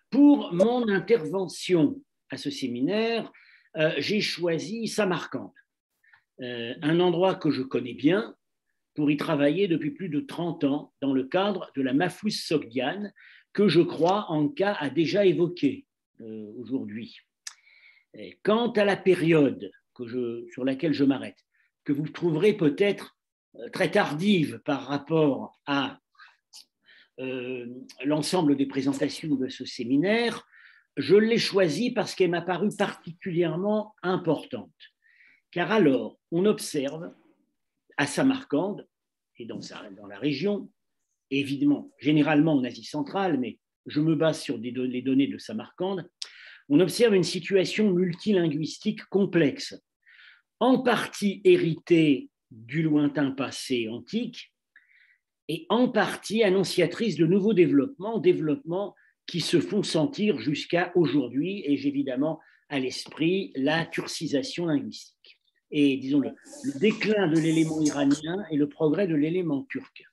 Pour mon intervention à ce séminaire, j'ai choisi Samarcande, un endroit que je connais bien pour y travailler depuis plus de 30 ans dans le cadre de la Mahfouz Sogdiane, que je crois Anka a déjà évoqué aujourd'hui. Quant à la période sur laquelle je m'arrête, que vous trouverez peut-être très tardive par rapport à l'ensemble des présentations de ce séminaire, je l'ai choisie parce qu'elle m'a paru particulièrement importante. Car alors, on observe à Samarcande et dans la région, évidemment, généralement en Asie centrale, mais je me base sur les données de Samarcande, on observe une situation multilinguistique complexe, en partie héritée du lointain passé antique et en partie annonciatrice de nouveaux développements qui se font sentir jusqu'à aujourd'hui, et j'ai évidemment à l'esprit la turcisation linguistique. Et disons le déclin de l'élément iranien et le progrès de l'élément turc.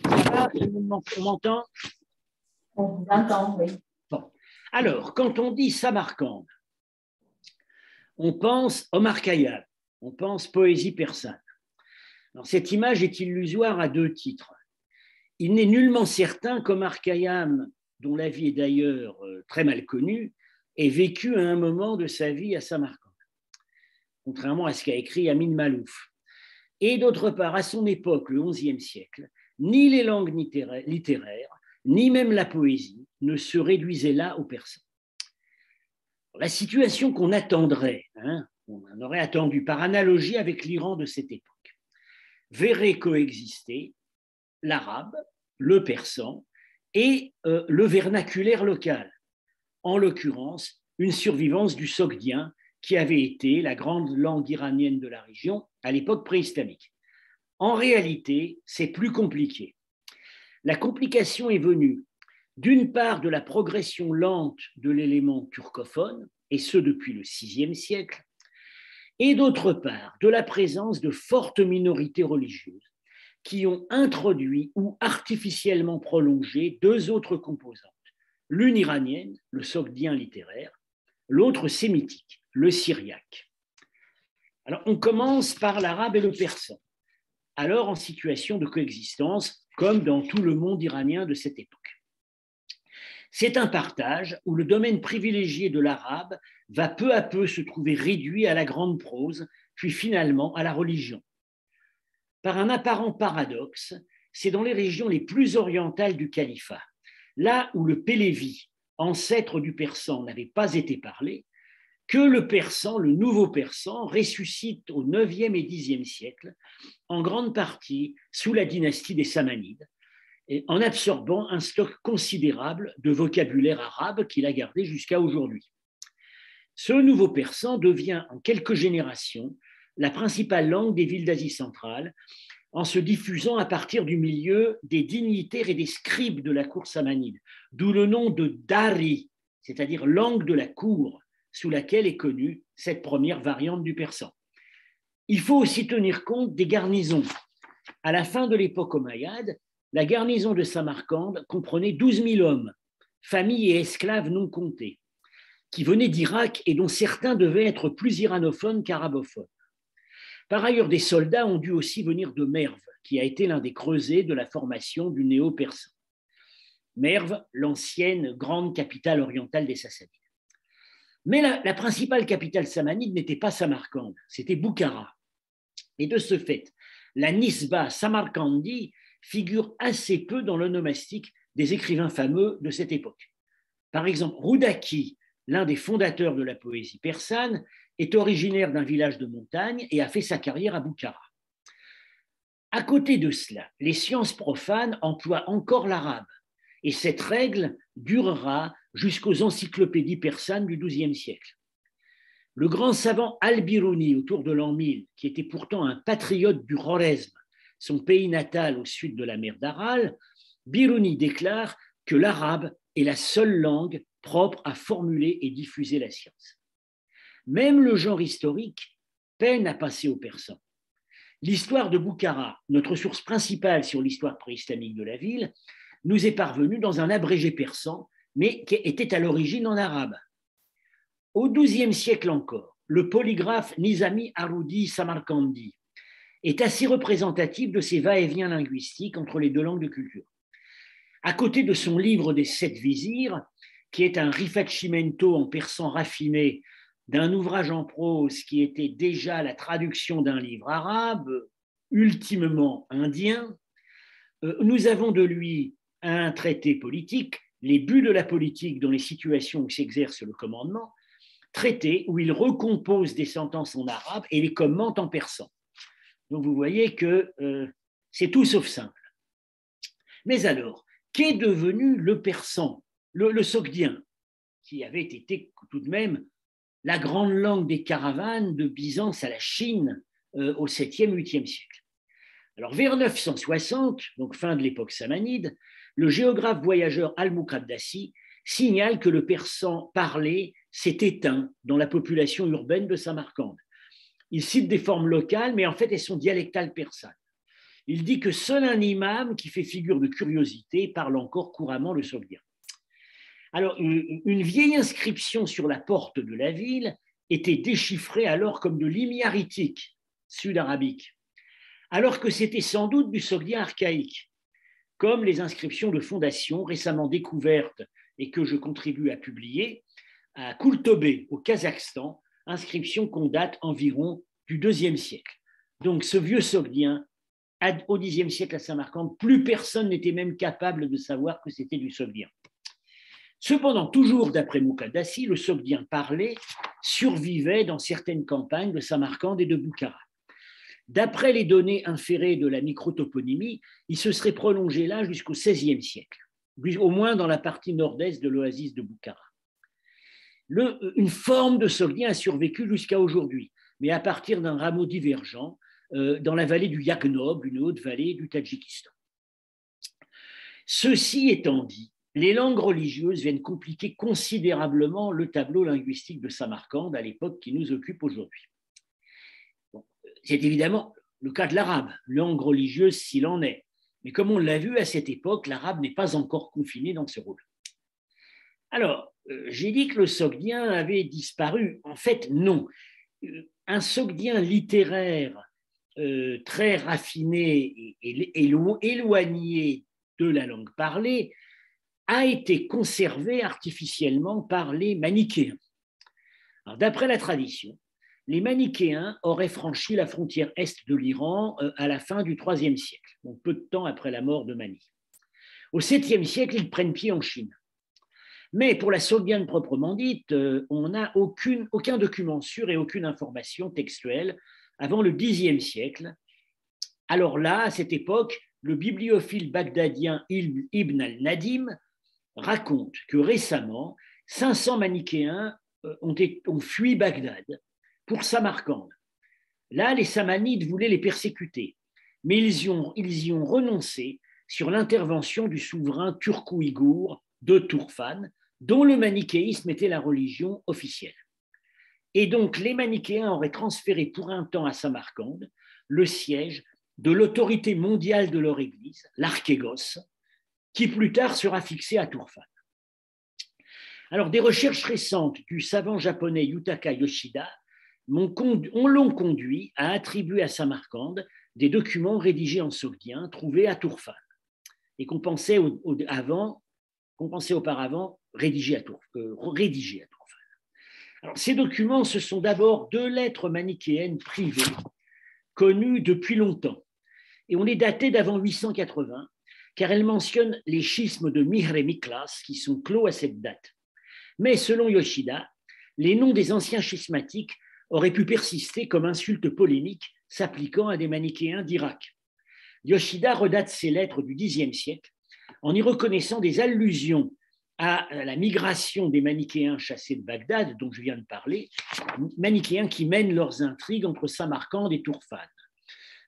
On m'entend? On vous entend, oui. Bon. Alors, quand on dit Samarcande, on pense Omar Khayyam, on pense poésie persane. Alors, cette image est illusoire à deux titres. Il n'est nullement certain qu'Omar Khayyam, dont la vie est d'ailleurs très mal connue, ait vécu à un moment de sa vie à Samarcande, contrairement à ce qu'a écrit Amin Malouf. Et d'autre part, à son époque, le XIe siècle, ni les langues littéraires, ni même la poésie ne se réduisaient là au persan. La situation qu'on attendrait, on en aurait attendu par analogie avec l'Iran de cette époque, verrait coexister l'arabe, le persan et le vernaculaire local, en l'occurrence une survivance du sogdien qui avait été la grande langue iranienne de la région à l'époque préislamique. En réalité, c'est plus compliqué. La complication est venue d'une part de la progression lente de l'élément turcophone, et ce depuis le VIe siècle, et d'autre part de la présence de fortes minorités religieuses qui ont introduit ou artificiellement prolongé deux autres composantes, l'une iranienne, le sogdien littéraire, l'autre sémitique, le syriaque. Alors, on commence par l'arabe et le persan, alors en situation de coexistence, comme dans tout le monde iranien de cette époque. C'est un partage où le domaine privilégié de l'arabe va peu à peu se trouver réduit à la grande prose, puis finalement à la religion. Par un apparent paradoxe, c'est dans les régions les plus orientales du califat, là où le pélévi, ancêtre du persan, n'avait pas été parlé, que le persan, le nouveau persan, ressuscite au IXe et Xe siècle, en grande partie sous la dynastie des Samanides, en absorbant un stock considérable de vocabulaire arabe qu'il a gardé jusqu'à aujourd'hui. Ce nouveau persan devient en quelques générations la principale langue des villes d'Asie centrale, en se diffusant à partir du milieu des dignitaires et des scribes de la cour samanide, d'où le nom de Dari, c'est-à-dire langue de la cour, sous laquelle est connue cette première variante du persan. Il faut aussi tenir compte des garnisons. À la fin de l'époque omeyyade, la garnison de Samarcande comprenait 12 000 hommes, familles et esclaves non comptés, qui venaient d'Irak et dont certains devaient être plus iranophones qu'arabophones. Par ailleurs, des soldats ont dû aussi venir de Merv, qui a été l'un des creusets de la formation du néo-persan. Merv, l'ancienne grande capitale orientale des Sassanides. Mais la principale capitale samanide n'était pas Samarcande, c'était Boukhara. Et de ce fait, la Nisba Samarcandi figure assez peu dans l'onomastique des écrivains fameux de cette époque. Par exemple, Roudaki, l'un des fondateurs de la poésie persane, est originaire d'un village de montagne et a fait sa carrière à Boukhara. À côté de cela, les sciences profanes emploient encore l'arabe, et cette règle durera jusqu'aux encyclopédies persanes du XIIe siècle. Le grand savant Al-Biruni, autour de l'an 1000, qui était pourtant un patriote du Khorezm, son pays natal au sud de la mer d'Aral, Biruni déclare que l'arabe est la seule langue propre à formuler et diffuser la science. Même le genre historique peine à passer au persan. L'histoire de Boukhara, notre source principale sur l'histoire préislamique de la ville, nous est parvenue dans un abrégé persan mais qui était à l'origine en arabe. Au XIIe siècle encore, le polygraphe Nizami Arudi Samarkandi est assez représentatif de ces va-et-vient linguistiques entre les deux langues de culture. À côté de son livre des 7 vizirs, qui est un rifacimento en persan raffiné d'un ouvrage en prose qui était déjà la traduction d'un livre arabe, ultimement indien, nous avons de lui un traité politique, les buts de la politique dans les situations où s'exerce le commandement, traité où il recompose des sentences en arabe et les commente en persan. Donc vous voyez que c'est tout sauf simple. Mais alors, qu'est devenu le persan, le sogdien, qui avait été tout de même la grande langue des caravanes de Byzance à la Chine au 7e, 8e siècle. Alors, vers 960, donc fin de l'époque samanide, le géographe voyageur Al-Muqaddasi signale que le persan parlé s'est éteint dans la population urbaine de Samarcande. Il cite des formes locales, mais en fait, elles sont dialectales persanes. Il dit que seul un imam qui fait figure de curiosité parle encore couramment le sogdien. Alors, une vieille inscription sur la porte de la ville était déchiffrée alors comme de l'himyaritique sud-arabique, alors que c'était sans doute du sogdien archaïque, comme les inscriptions de fondation récemment découvertes et que je contribue à publier à Kultobé, au Kazakhstan, inscription qu'on date environ du IIe siècle. Donc, ce vieux sogdien, au Xe siècle à Samarcande, plus personne n'était même capable de savoir que c'était du sogdien. Cependant, toujours d'après Muqaddasi, le sogdien parlé survivait dans certaines campagnes de Samarcande et de Boukhara. D'après les données inférées de la microtoponymie, il se serait prolongé là jusqu'au XVIe siècle, au moins dans la partie nord-est de l'oasis de Boukhara. Une forme de sogdien a survécu jusqu'à aujourd'hui, mais à partir d'un rameau divergent dans la vallée du Yaghnob, une haute vallée du Tadjikistan. Ceci étant dit, les langues religieuses viennent compliquer considérablement le tableau linguistique de Samarcande à l'époque qui nous occupe aujourd'hui. Bon, c'est évidemment le cas de l'arabe, langue religieuse s'il en est, mais comme on l'a vu à cette époque, l'arabe n'est pas encore confiné dans ce rôle. Alors, j'ai dit que le sogdien avait disparu. En fait, non. Un sogdien littéraire très raffiné et éloigné de la langue parlée a été conservé artificiellement par les manichéens. D'après la tradition, les manichéens auraient franchi la frontière est de l'Iran à la fin du IIIe siècle, donc peu de temps après la mort de Mani. Au 7e siècle, ils prennent pied en Chine. Mais pour la sogdienne proprement dite, on n'a aucun document sûr et aucune information textuelle avant le Xe siècle. Alors là, à cette époque, le bibliophile bagdadien Ibn al-Nadim raconte que récemment, 500 manichéens ont fui Bagdad pour Samarcande. Là, les Samanides voulaient les persécuter, mais ils y ont renoncé sur l'intervention du souverain turco-ouïghour de Tourfan, dont le manichéisme était la religion officielle. Et donc, les manichéens auraient transféré pour un temps à Samarcande le siège de l'autorité mondiale de leur église, l'Archégos, qui plus tard sera fixé à Tourfan. Alors, des recherches récentes du savant japonais Yutaka Yoshida l'ont conduit à attribuer à Samarcande des documents rédigés en sogdien trouvés à Tourfan et qu'on pensait auparavant rédigés à Tourfan. Alors, ces documents, ce sont d'abord 2 lettres manichéennes privées connues depuis longtemps et on les datait d'avant 880 car elles mentionnent les schismes de Mihr et Miklas qui sont clos à cette date. Mais selon Yoshida, les noms des anciens schismatiques auraient pu persister comme insultes polémiques s'appliquant à des manichéens d'Irak. Yoshida redate ces lettres du Xe siècle en y reconnaissant des allusions à la migration des manichéens chassés de Bagdad, dont je viens de parler, manichéens qui mènent leurs intrigues entre Samarcande et Tourfan.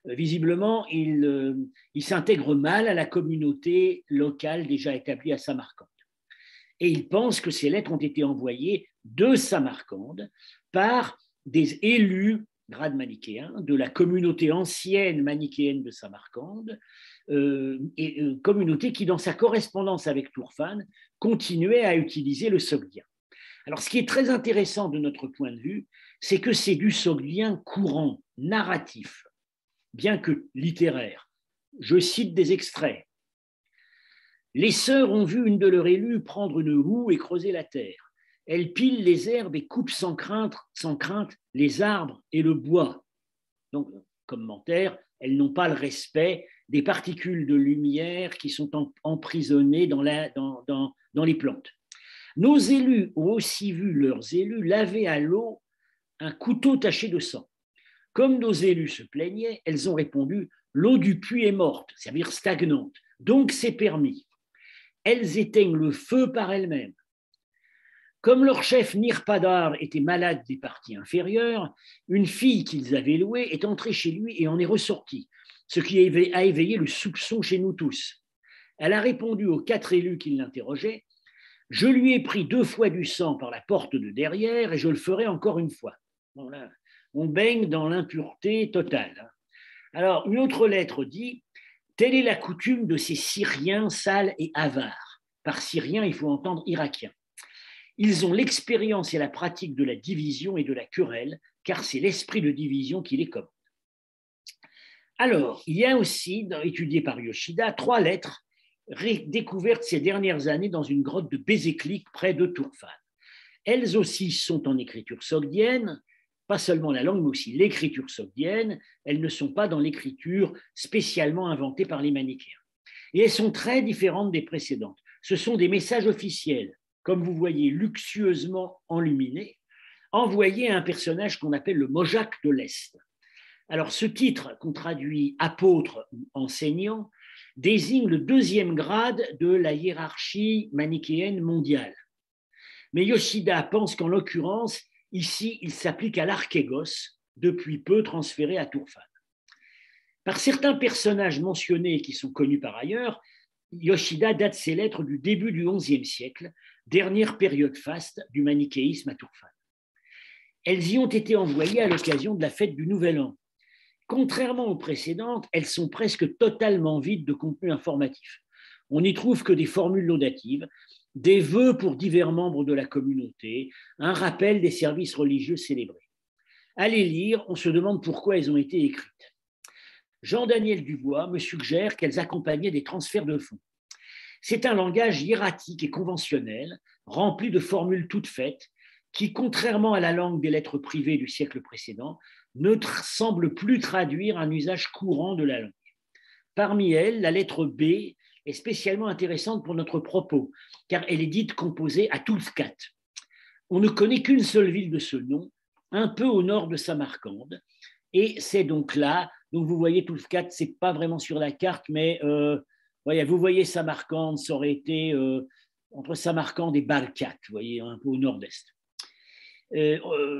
Visiblement, ils s'intègrent mal à la communauté locale déjà établie à Samarcande. Et ils pensent que ces lettres ont été envoyées de Samarcande par des élus grades manichéens de la communauté ancienne manichéenne de Samarcande communauté qui, dans sa correspondance avec Tourfan, continuait à utiliser le sogdien. Alors, ce qui est très intéressant de notre point de vue, c'est que c'est du sogdien courant, narratif, bien que littéraire. Je cite des extraits. Les sœurs ont vu une de leurs élues prendre une houe et creuser la terre. Elle pile les herbes et coupe sans crainte les arbres et le bois. Donc, commentaire, elles n'ont pas le respect des particules de lumière qui sont emprisonnées dans les plantes. Nos élus ont aussi vu leurs élus laver à l'eau un couteau taché de sang. Comme nos élus se plaignaient, elles ont répondu « L'eau du puits est morte, c'est-à-dire stagnante, donc c'est permis. » Elles éteignent le feu par elles-mêmes. Comme leur chef Nirpadar était malade des parties inférieures, une fille qu'ils avaient louée est entrée chez lui et en est ressortie, ce qui a éveillé le soupçon chez nous tous. Elle a répondu aux 4 élus qui l'interrogeaient « Je lui ai pris 2 fois du sang par la porte de derrière et je le ferai encore une fois. » Bon, là, on baigne dans l'impureté totale. Alors, une autre lettre dit « Telle est la coutume de ces Syriens sales et avares. » Par Syriens, il faut entendre Irakiens. Ils ont l'expérience et la pratique de la division et de la querelle, car c'est l'esprit de division qui les commande. Alors, il y a aussi, étudié par Yoshida, 3 lettres découvertes ces dernières années dans une grotte de Bezeklik près de Tourfan. Elles aussi sont en écriture sogdienne, pas seulement la langue, mais aussi l'écriture sogdienne. Elles ne sont pas dans l'écriture spécialement inventée par les manichéens. Et elles sont très différentes des précédentes. Ce sont des messages officiels, comme vous voyez, luxueusement enluminés, envoyés à un personnage qu'on appelle le Mojak de l'Est. Alors, ce titre, qu'on traduit apôtre ou enseignant, désigne le 2e grade de la hiérarchie manichéenne mondiale. Mais Yoshida pense qu'en l'occurrence, ici, il s'applique à l'archégos, depuis peu transféré à Tourfan. Par certains personnages mentionnés qui sont connus par ailleurs, Yoshida date ses lettres du début du XIe siècle, dernière période faste du manichéisme à Tourfan. Elles y ont été envoyées à l'occasion de la fête du Nouvel An. Contrairement aux précédentes, elles sont presque totalement vides de contenu informatif. On n'y trouve que des formules laudatives, des vœux pour divers membres de la communauté, un rappel des services religieux célébrés. À les lire, on se demande pourquoi elles ont été écrites. Jean-Daniel Dubois me suggère qu'elles accompagnaient des transferts de fonds. C'est un langage hiératique et conventionnel, rempli de formules toutes faites, qui, contrairement à la langue des lettres privées du siècle précédent, ne semble plus traduire un usage courant de la langue. Parmi elles, la lettre B est spécialement intéressante pour notre propos, car elle est dite composée à Tulfkat. On ne connaît qu'une seule ville de ce nom, un peu au nord de Samarcande, et c'est donc là, donc vous voyez Tulfkat, ce n'est pas vraiment sur la carte, mais vous voyez Samarcande, ça aurait été entre Samarcande et Balkhat, vous voyez, un peu au nord-est.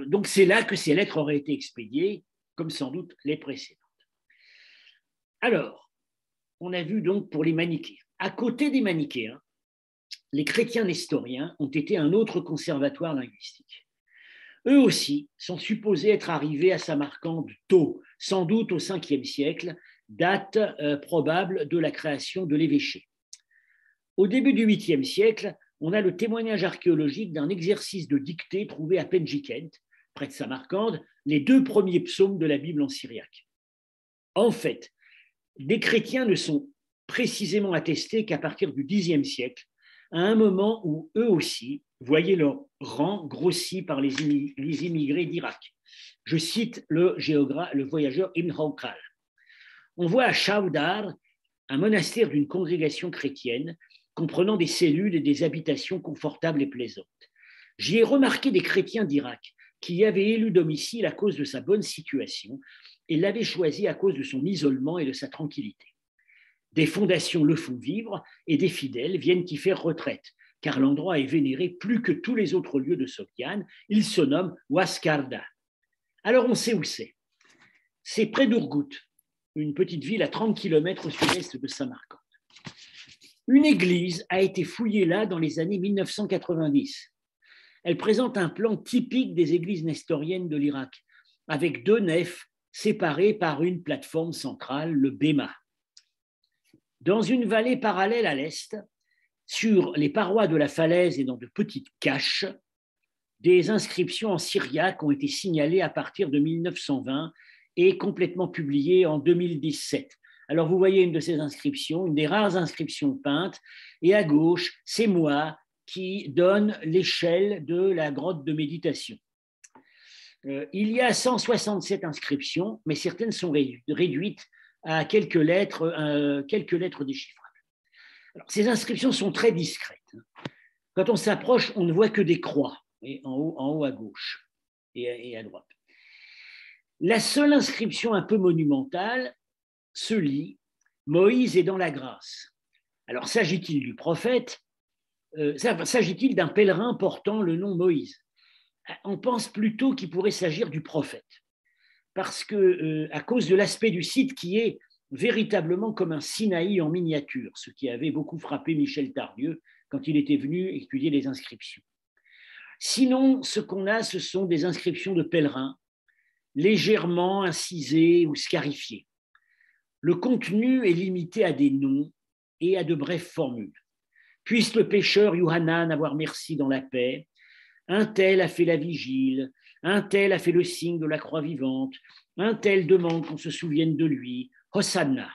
Donc c'est là que ces lettres auraient été expédiées, comme sans doute les précédentes. Alors, on a vu donc pour les manichéens. À côté des manichéens, les chrétiens nestoriens ont été un autre conservatoire linguistique. Eux aussi sont supposés être arrivés à Samarcande tôt, sans doute au 5e siècle, date probable de la création de l'évêché. Au début du 8e siècle, on a le témoignage archéologique d'un exercice de dictée trouvé à Penjikent, près de Samarcande, les 2 premiers psaumes de la Bible en syriaque. En fait, des chrétiens ne sont précisément attestés qu'à partir du Xe siècle, à un moment où eux aussi voyaient leur rang grossi par les immigrés d'Irak. Je cite le voyageur Ibn Hawqal. On voit à Chawdar un monastère d'une congrégation chrétienne comprenant des cellules et des habitations confortables et plaisantes. J'y ai remarqué des chrétiens d'Irak qui y avaient élu domicile à cause de sa bonne situation et l'avaient choisi à cause de son isolement et de sa tranquillité. Des fondations le font vivre et des fidèles viennent y faire retraite, car l'endroit est vénéré plus que tous les autres lieux de Sogdiane. Il se nomme Ouaskarda. Alors on sait où c'est. C'est près d'Ourgout, une petite ville à 30 km au sud-est de Samarcande. Une église a été fouillée là dans les années 1990. Elle présente un plan typique des églises nestoriennes de l'Irak, avec 2 nefs séparées par une plateforme centrale, le béma. Dans une vallée parallèle à l'est, sur les parois de la falaise et dans de petites caches, des inscriptions en syriaque ont été signalées à partir de 1920 et complètement publiées en 2017. Alors vous voyez une de ces inscriptions, une des rares inscriptions peintes, et à gauche, c'est moi qui donne l'échelle de la grotte de méditation. Il y a 167 inscriptions, mais certaines sont réduites à quelques lettres déchiffrables. Alors, ces inscriptions sont très discrètes. Quand on s'approche, on ne voit que des croix, en haut à gauche et à droite. La seule inscription un peu monumentale se lit « Moïse est dans la grâce ». Alors, s'agit-il du prophète? S'agit-il d'un pèlerin portant le nom Moïse? On pense plutôt qu'il pourrait s'agir du prophète, parce que, à cause de l'aspect du site qui est véritablement comme un Sinaï en miniature, ce qui avait beaucoup frappé Michel Tardieu quand il était venu étudier les inscriptions. Sinon, ce qu'on a, ce sont des inscriptions de pèlerins, légèrement incisées ou scarifiées. Le contenu est limité à des noms et à de brèves formules. Puisse le pécheur Yohanan avoir merci dans la paix, un tel a fait la vigile, un tel a fait le signe de la croix vivante, un tel demande qu'on se souvienne de lui, Hosanna.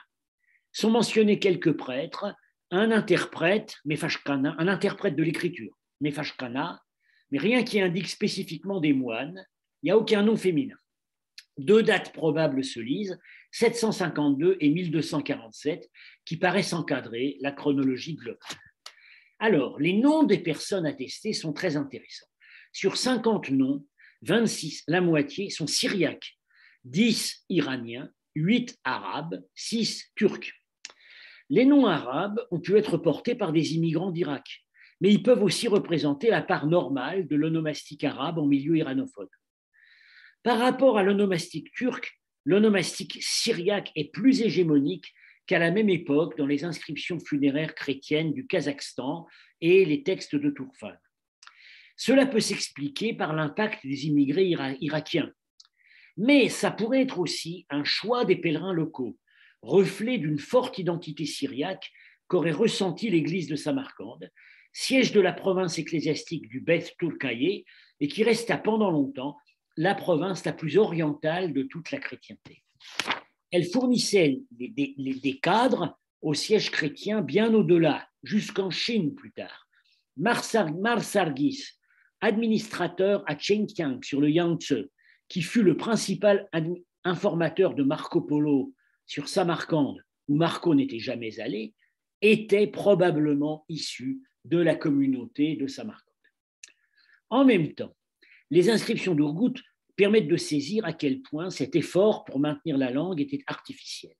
Sont mentionnés quelques prêtres, un interprète, Mefashkana, un interprète de l'écriture, Mefashkana, mais rien qui indique spécifiquement des moines, il n'y a aucun nom féminin. Deux dates probables se lisent, 752 et 1247, qui paraissent encadrer la chronologie globale. Alors, les noms des personnes attestées sont très intéressants. Sur 50 noms, 26, la moitié, sont syriaques, 10 iraniens, 8 arabes, 6 turcs. Les noms arabes ont pu être portés par des immigrants d'Irak, mais ils peuvent aussi représenter la part normale de l'onomastique arabe en milieu iranophone. Par rapport à l'onomastique turc, l'onomastique syriaque est plus hégémonique qu'à la même époque dans les inscriptions funéraires chrétiennes du Kazakhstan et les textes de Tourfan. Cela peut s'expliquer par l'impact des immigrés irakiens, mais ça pourrait être aussi un choix des pèlerins locaux, reflet d'une forte identité syriaque qu'aurait ressenti l'église de Samarcande, siège de la province ecclésiastique du Beth Turkaye et qui resta pendant longtemps la province la plus orientale de toute la chrétienté. Elle fournissait des cadres au siège chrétien bien au-delà, jusqu'en Chine plus tard. Marsargis, administrateur à Chengjiang sur le Yangtze, qui fut le principal informateur de Marco Polo sur Samarcande, où Marco n'était jamais allé, était probablement issu de la communauté de Samarcande. En même temps, les inscriptions d'Urgut permettent de saisir à quel point cet effort pour maintenir la langue était artificiel.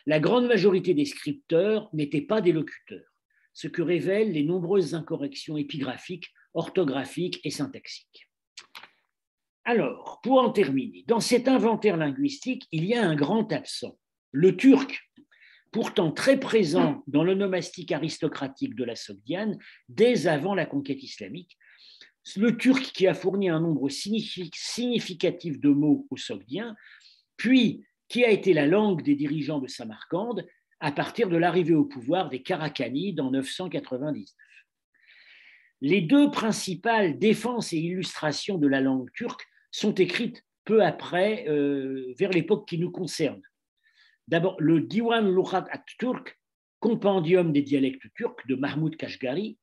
La grande majorité des scripteurs n'étaient pas des locuteurs, ce que révèlent les nombreuses incorrections épigraphiques, orthographiques et syntaxiques. Alors, pour en terminer, dans cet inventaire linguistique, il y a un grand absent, le turc, pourtant très présent dans l'onomastique aristocratique de la Sogdiane dès avant la conquête islamique, le turc qui a fourni un nombre significatif de mots aux Sogdiens, puis qui a été la langue des dirigeants de Samarcande à partir de l'arrivée au pouvoir des Karakhanides en 999. Les deux principales défenses et illustrations de la langue turque sont écrites peu après, vers l'époque qui nous concerne. D'abord, le Diwan Lughat at-Turk, compendium des dialectes turcs de Mahmoud Kashgari,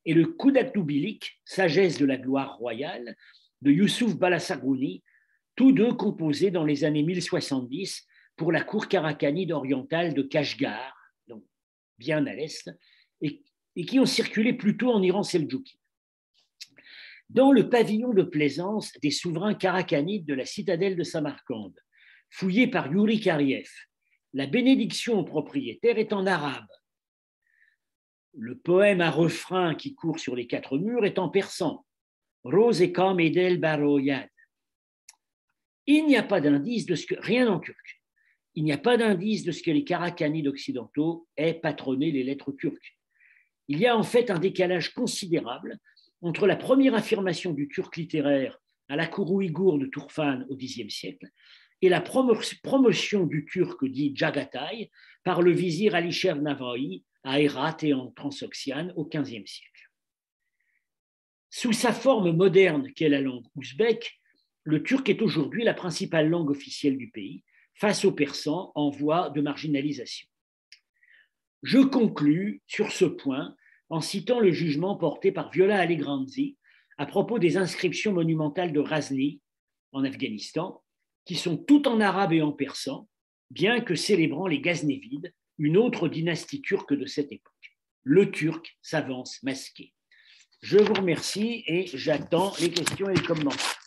et le Kudatlubilik, sagesse de la gloire royale, de Youssouf Balassagouni, tous deux composés dans les années 1070 pour la cour karakhanide orientale de Kashgar, donc bien à l'est, et qui ont circulé plutôt en Iran seldjoukide. Dans le pavillon de plaisance des souverains karakhanides de la citadelle de Samarcande, fouillé par Yuri Kariev, la bénédiction au propriétaire est en arabe. Le poème à refrain qui court sur les 4 murs est en persan. Rose et Kam Edel Baroyad. Il n'y a pas d'indice de ce que, rien en turc, il n'y a pas d'indice de ce que les Karakhanides occidentaux aient patronné les lettres turques. Il y a en fait un décalage considérable entre la première affirmation du turc littéraire à la cour ouïghour de Tourfan au Xe siècle et la promotion du turc dit Jagatay par le vizir Alisher Navaï à Hérat et en Transoxiane au XVe siècle. Sous sa forme moderne qu'est la langue ouzbek, le turc est aujourd'hui la principale langue officielle du pays face au persan en voie de marginalisation. Je conclus sur ce point en citant le jugement porté par Viola Allegranzi à propos des inscriptions monumentales de Ghazni en Afghanistan, qui sont toutes en arabe et en persan, bien que célébrant les Ghaznévides, une autre dynastie turque de cette époque. Le turc s'avance masqué. Je vous remercie et j'attends les questions et les commentaires.